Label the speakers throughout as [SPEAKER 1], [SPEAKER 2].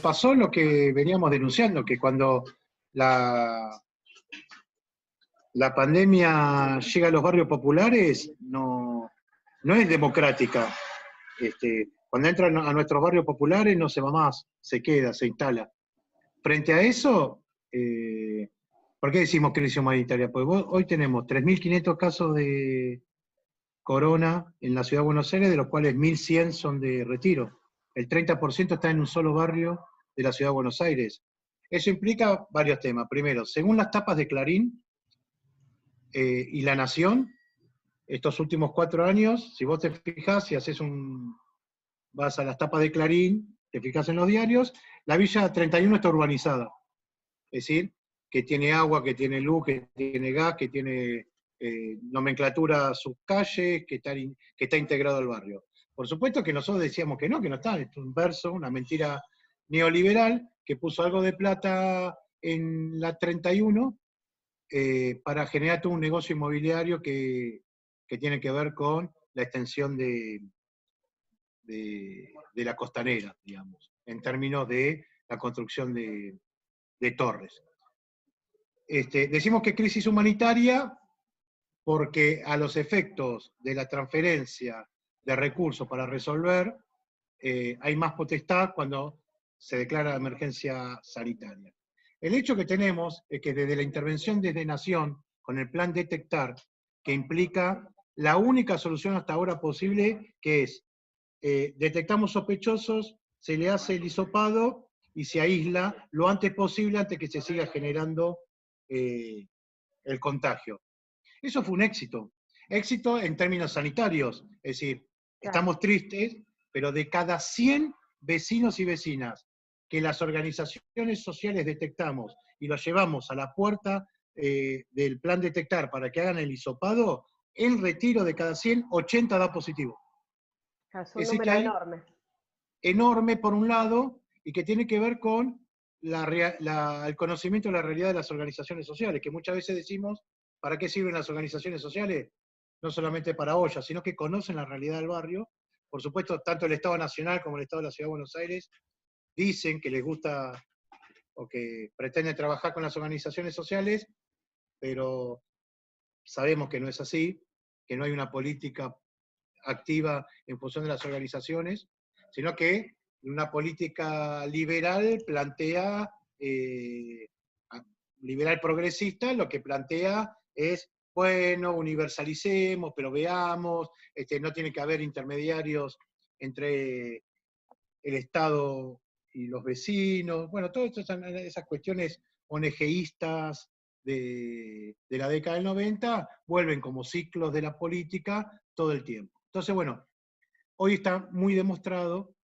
[SPEAKER 1] pasó lo que veníamos denunciando, que cuando la, la pandemia llega a los barrios populares, no es democrática. Cuando entran a nuestros barrios populares no se va más, se queda, se instala. Frente a eso, ¿por qué decimos crisis humanitaria? Porque hoy tenemos 3.500 casos de corona en la ciudad de Buenos Aires, de los cuales 1.100 son de Retiro. El 30% está en un solo barrio de la ciudad de Buenos Aires. Eso implica varios temas. Primero, según las tapas de Clarín y La Nación, estos últimos 4 años, si vos te fijás y vas a las tapas de Clarín, te fijás en los diarios, la Villa 31 está urbanizada. Es decir, que tiene agua, que tiene luz, que tiene gas, que tiene nomenclatura sus calles, que está integrado al barrio. Por supuesto que nosotros decíamos que no está, es un verso, una mentira neoliberal, que puso algo de plata en la 31 para generar todo un negocio inmobiliario que tiene que ver con la extensión de la costanera, digamos, en términos de la construcción de torres. Decimos que crisis humanitaria porque a los efectos de la transferencia de recursos para resolver, hay más potestad cuando se declara emergencia sanitaria. El hecho que tenemos es que desde la intervención desde Nación, con el plan Detectar, que implica la única solución hasta ahora posible, que es, detectamos sospechosos, se le hace el hisopado y se aísla lo antes posible antes que se siga generando el contagio. Eso fue un éxito. Éxito en términos sanitarios. Es decir, estamos tristes, pero de cada 100 vecinos y vecinas que las organizaciones sociales detectamos y los llevamos a la puerta del plan Detectar para que hagan el hisopado, en Retiro de cada 100, 80 da positivo.
[SPEAKER 2] Es un número enorme.
[SPEAKER 1] Enorme por un lado, y que tiene que ver con el conocimiento de la realidad de las organizaciones sociales, que muchas veces decimos, ¿para qué sirven las organizaciones sociales? No solamente para ollas, sino que conocen la realidad del barrio. Por supuesto, tanto el Estado Nacional como el Estado de la Ciudad de Buenos Aires dicen que les gusta o que pretenden trabajar con las organizaciones sociales, pero sabemos que no es así, que no hay una política activa en función de las organizaciones, sino que una política liberal plantea, liberal progresista, lo que plantea es, bueno, universalicemos, pero veamos, no tiene que haber intermediarios entre el Estado y los vecinos, bueno, todas esas cuestiones ONGistas de la década del 90 vuelven como ciclos de la política todo el tiempo. Entonces, bueno, hoy está muy demostrado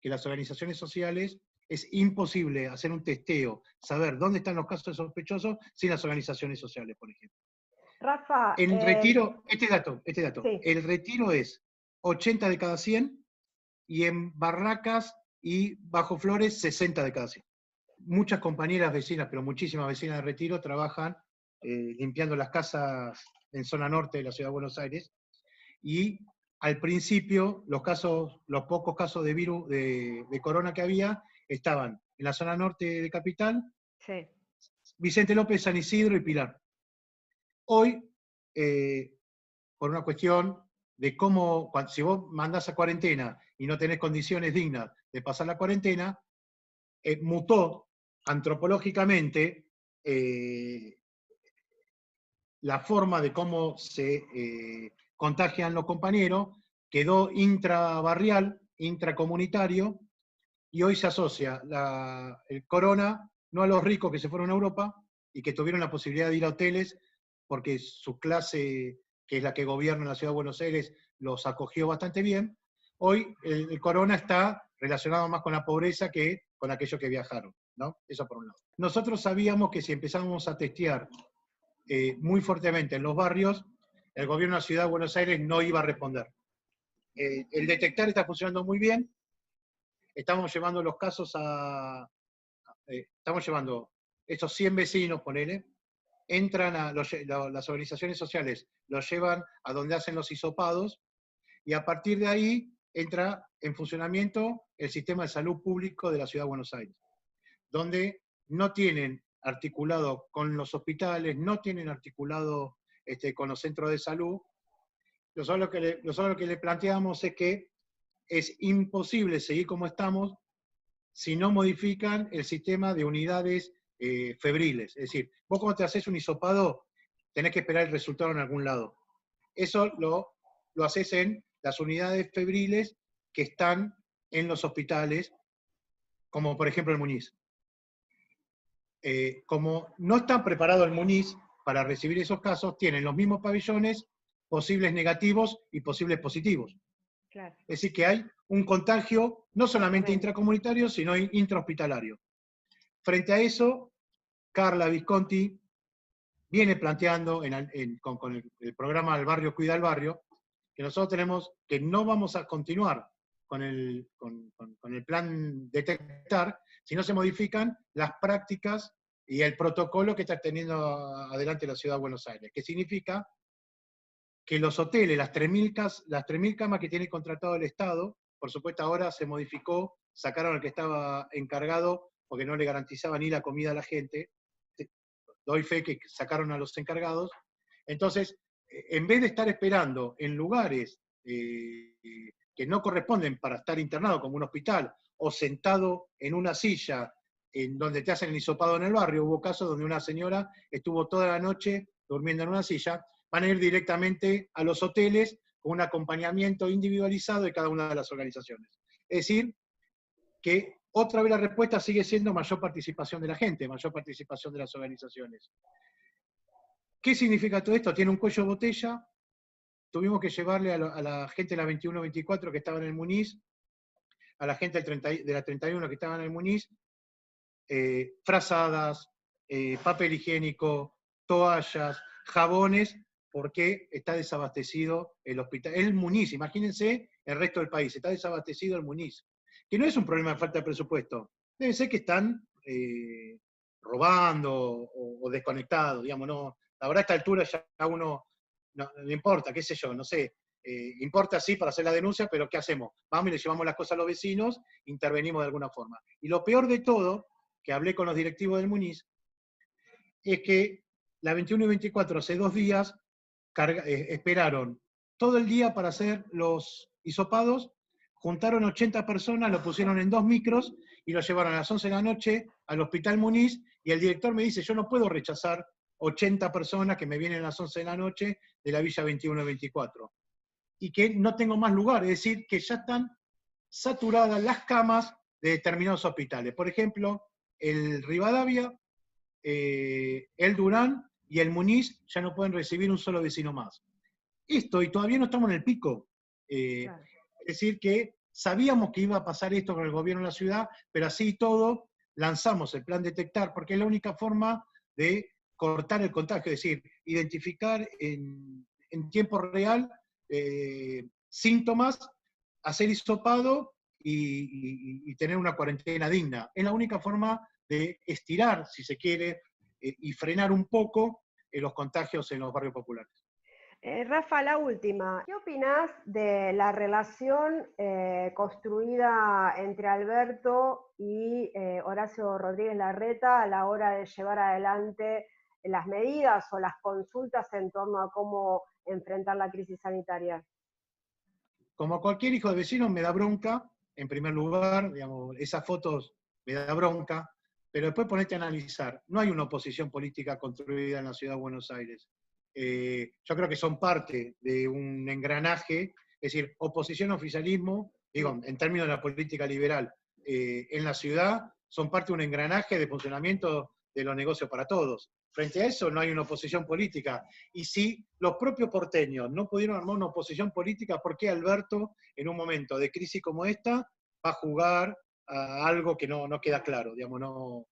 [SPEAKER 1] que las organizaciones sociales es imposible hacer un testeo, saber dónde están los casos sospechosos sin las organizaciones sociales, por ejemplo.
[SPEAKER 2] Rafa,
[SPEAKER 1] En Retiro, este dato,
[SPEAKER 2] sí.
[SPEAKER 1] el Retiro es 80 de cada 100 y en Barracas y Bajo Flores 60 de cada 100. Muchas compañeras vecinas, pero muchísimas vecinas de Retiro trabajan limpiando las casas en zona norte de la Ciudad de Buenos Aires, y al principio los pocos casos de virus de corona que había estaban en la zona norte de Capital,
[SPEAKER 2] sí.
[SPEAKER 1] Vicente López, San Isidro y Pilar. Hoy, por una cuestión de cómo, si vos mandás a cuarentena y no tenés condiciones dignas de pasar la cuarentena, mutó antropológicamente la forma de cómo se contagian los compañeros, quedó intrabarrial, intracomunitario, y hoy se asocia el corona no a los ricos que se fueron a Europa y que tuvieron la posibilidad de ir a hoteles porque su clase, que es la que gobierna en la Ciudad de Buenos Aires, los acogió bastante bien. Hoy el corona está relacionado más con la pobreza que con aquellos que viajaron, ¿no? Eso por un lado. Nosotros sabíamos que si empezábamos a testear muy fuertemente en los barrios, el gobierno de la Ciudad de Buenos Aires no iba a responder. El Detectar está funcionando muy bien, estamos llevando los casos estamos llevando estos 100 vecinos, ponele, entran las organizaciones sociales, los llevan a donde hacen los hisopados, y a partir de ahí entra en funcionamiento el sistema de salud público de la Ciudad de Buenos Aires, donde no tienen articulado con los hospitales, no tienen articulado con los centros de salud. Nosotros lo que le planteamos es que es imposible seguir como estamos si no modifican el sistema de unidades febriles. Es decir, vos cuando te haces un hisopado, tenés que esperar el resultado en algún lado. Eso lo haces en las unidades febriles que están en los hospitales, como por ejemplo el Muniz. Como no está preparado el Muniz para recibir esos casos, tienen los mismos pabellones, posibles negativos y posibles positivos. Claro. Es decir, que hay un contagio no solamente intracomunitario, sino intrahospitalario. Frente a eso, Carla Visconti viene planteando con el programa El Barrio Cuida al Barrio, que nosotros tenemos que no vamos a continuar con el plan Detectar si no se modifican las prácticas y el protocolo que está teniendo adelante la Ciudad de Buenos Aires, que significa que los hoteles, las 3.000 camas que tiene contratado el Estado, por supuesto ahora se modificó, sacaron al que estaba encargado porque no le garantizaba ni la comida a la gente, doy fe que sacaron a los encargados. Entonces, en vez de estar esperando en lugares que no corresponden para estar internado, como un hospital, o sentado en una silla en donde te hacen el hisopado en el barrio, hubo casos donde una señora estuvo toda la noche durmiendo en una silla, van a ir directamente a los hoteles con un acompañamiento individualizado de cada una de las organizaciones. Es decir, que otra vez la respuesta sigue siendo mayor participación de la gente, mayor participación de las organizaciones. ¿Qué significa todo esto? Tiene un cuello de botella. Tuvimos que llevarle a la gente de la 21-24 que estaba en el Muniz, a la gente de la 31 que estaba en el Muniz, frazadas, papel higiénico, toallas, jabones, porque está desabastecido el hospital. El Muniz, imagínense el resto del país, está desabastecido el Muniz. Que no es un problema de falta de presupuesto, debe ser que están robando o desconectados, digamos, no. La verdad a esta altura ya uno no le importa, qué sé yo, no sé, importa sí para hacer la denuncia, pero ¿qué hacemos? Vamos y le llevamos las cosas a los vecinos, intervenimos de alguna forma. Y lo peor de todo, que hablé con los directivos del Muniz, es que la 21 y 24, hace 2 días, esperaron todo el día para hacer los hisopados, juntaron 80 personas, lo pusieron en 2 micros y lo llevaron a las 11 de la noche al Hospital Muniz, y el director me dice, yo no puedo rechazar 80 personas que me vienen a las 11 de la noche de la Villa 21 y 24. Y que no tengo más lugar, es decir, que ya están saturadas las camas de determinados hospitales. Por ejemplo, el Rivadavia, el Durán y el Muniz ya no pueden recibir un solo vecino más. Esto, y todavía no estamos en el pico. Claro. Es decir, que sabíamos que iba a pasar esto con el gobierno de la ciudad, pero así y todo lanzamos el plan Detectar, porque es la única forma de cortar el contagio, es decir, identificar en tiempo real síntomas, hacer hisopado y tener una cuarentena digna. Es la única forma de estirar, si se quiere, y frenar un poco los contagios en los barrios populares.
[SPEAKER 2] Rafa, la última. ¿Qué opinás de la relación construida entre Alberto y Horacio Rodríguez Larreta a la hora de llevar adelante las medidas o las consultas en torno a cómo enfrentar la crisis sanitaria?
[SPEAKER 1] Como cualquier hijo de vecino me da bronca, en primer lugar, digamos, esas fotos me da bronca, pero después ponete a analizar. No hay una oposición política construida en la Ciudad de Buenos Aires. Yo creo que son parte de un engranaje, es decir, oposición-oficialismo, digo, en términos de la política liberal, en la ciudad son parte de un engranaje de funcionamiento de los negocios para todos. Frente a eso no hay una oposición política. Y si los propios porteños no pudieron armar una oposición política, ¿por qué Alberto, en un momento de crisis como esta, va a jugar a algo que no queda claro? Digamos, no.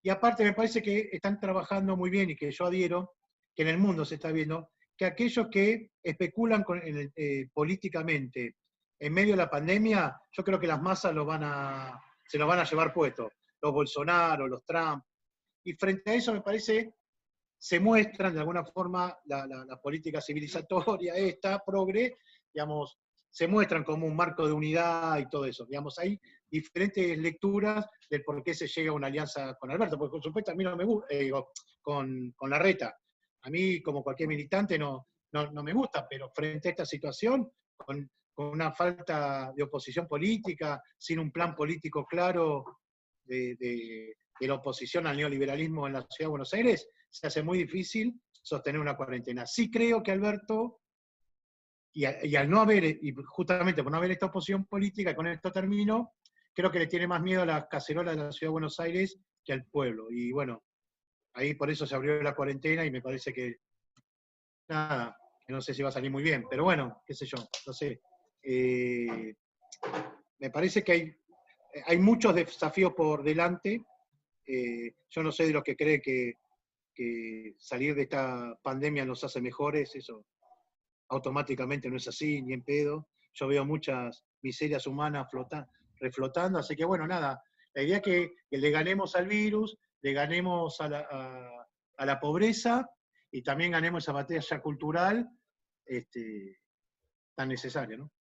[SPEAKER 1] Y aparte me parece que están trabajando muy bien y que yo adhiero, que en el mundo se está viendo, que aquellos que especulan políticamente en medio de la pandemia, yo creo que las masas se lo van a llevar puesto. Los Bolsonaro, los Trump. Y frente a eso me parece, se muestran de alguna forma la política civilizatoria esta, progre, digamos, se muestran como un marco de unidad y todo eso. Digamos, hay diferentes lecturas del por qué se llega a una alianza con Alberto, porque por supuesto a mí no me gusta, con Larreta. A mí, como cualquier militante, no me gusta, pero frente a esta situación, con una falta de oposición política, sin un plan político claro de la oposición al neoliberalismo en la Ciudad de Buenos Aires, se hace muy difícil sostener una cuarentena. Sí creo que Alberto, y al no haber, y justamente por no haber esta oposición política, con esto termino, creo que le tiene más miedo a las cacerolas de la Ciudad de Buenos Aires que al pueblo. Y bueno, ahí por eso se abrió la cuarentena y me parece que, nada, que no sé si va a salir muy bien, pero bueno, qué sé yo, no sé. Me parece que hay muchos desafíos por delante. Yo no soy de los que cree que salir de esta pandemia nos hace mejores, eso automáticamente no es así, ni en pedo. Yo veo muchas miserias humanas reflotando, así que bueno, nada, la idea es que le ganemos al virus, le ganemos a la pobreza y también ganemos esa batalla cultural tan necesaria, ¿no?